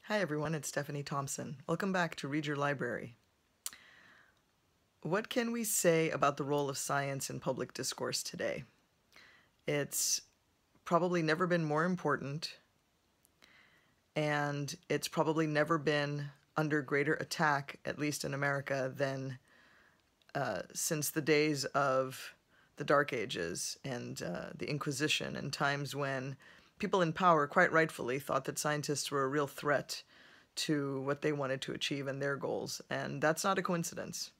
Hi everyone, it's Stephanie Thompson. Welcome back to Read Your Library. What can we say about the role of science in public discourse today? It's probably never been more important, and it's probably never been under greater attack, at least in America, than since the days of the Dark Ages and the Inquisition, and times when people in power, quite rightfully, thought that scientists were a real threat to what they wanted to achieve and their goals. And that's not a coincidence.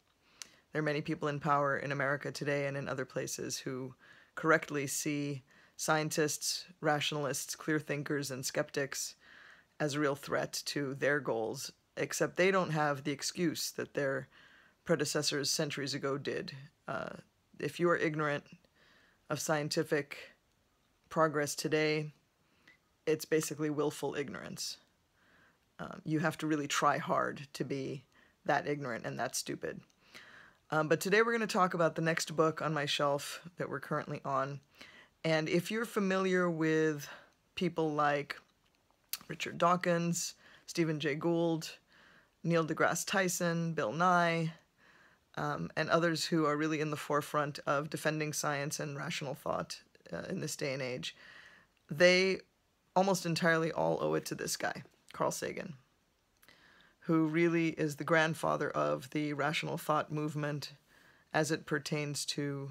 There are many people in power in America today and in other places who correctly see scientists, rationalists, clear thinkers, and skeptics as a real threat to their goals, except they don't have the excuse that their predecessors centuries ago did. If you are ignorant of scientific progress today, it's basically willful ignorance. You have to really try hard to be that ignorant and that stupid. But today we're going to talk about the next book on my shelf that we're currently on. And if you're familiar with people like Richard Dawkins, Stephen Jay Gould, Neil deGrasse Tyson, Bill Nye, and others who are really in the forefront of defending science and rational thought in this day and age, they almost entirely all owe it to this guy, Carl Sagan, who really is the grandfather of the rational thought movement as it pertains to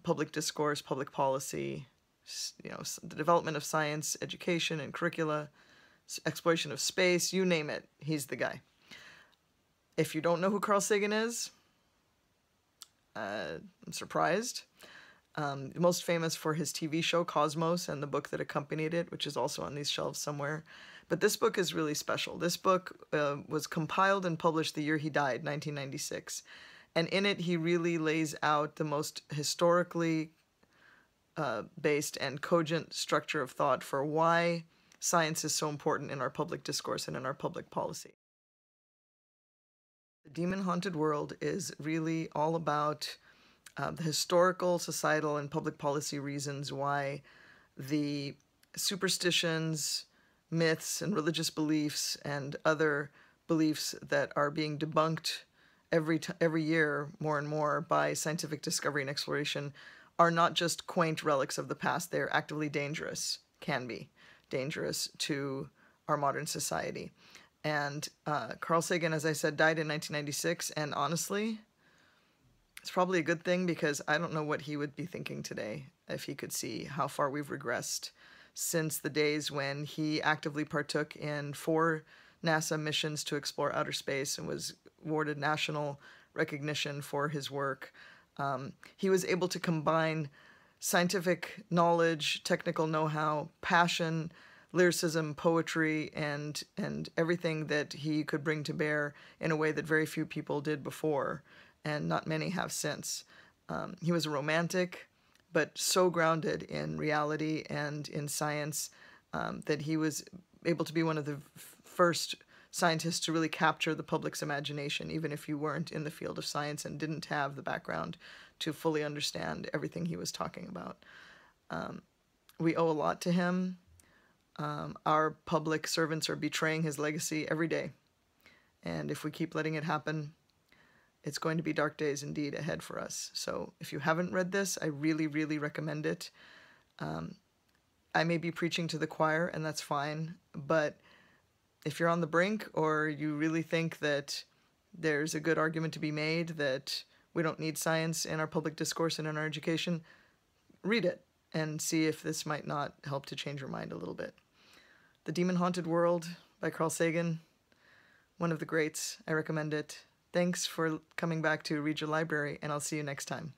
public discourse, public policy, the development of science, education and curricula, exploration of space, you name it, he's the guy. If you don't know who Carl Sagan is, I'm surprised. Most famous for his TV show Cosmos and the book that accompanied it, which is also on these shelves somewhere. But this book is really special. This book was compiled and published the year he died, 1996. And in it, he really lays out the most historically based and cogent structure of thought for why science is so important in our public discourse and in our public policy. The Demon-Haunted World is really all about the historical, societal, and public policy reasons why the superstitions, myths, and religious beliefs and other beliefs that are being debunked every year more and more by scientific discovery and exploration are not just quaint relics of the past. They're actively dangerous, can be dangerous to our modern society. And Carl Sagan, as I said, died in 1996, and honestly, it's probably a good thing because I don't know what he would be thinking today if he could see how far we've regressed since the days when he actively partook in 4 NASA missions to explore outer space and was awarded national recognition for his work. He was able to combine scientific knowledge, technical know-how, passion, lyricism, poetry, and everything that he could bring to bear in a way that very few people did before, and not many have since. He was a romantic, but so grounded in reality and in science that he was able to be one of the first scientists to really capture the public's imagination, even if you weren't in the field of science and didn't have the background to fully understand everything he was talking about. We owe a lot to him. Our public servants are betraying his legacy every day. And if we keep letting it happen, it's going to be dark days indeed ahead for us. So if you haven't read this, I really, really recommend it. I may be preaching to the choir, and that's fine. But if you're on the brink, or you really think that there's a good argument to be made that we don't need science in our public discourse and in our education, read it and see if this might not help to change your mind a little bit. The Demon-Haunted World by Carl Sagan, one of the greats. I recommend it. Thanks for coming back to Read Your Library, and I'll see you next time.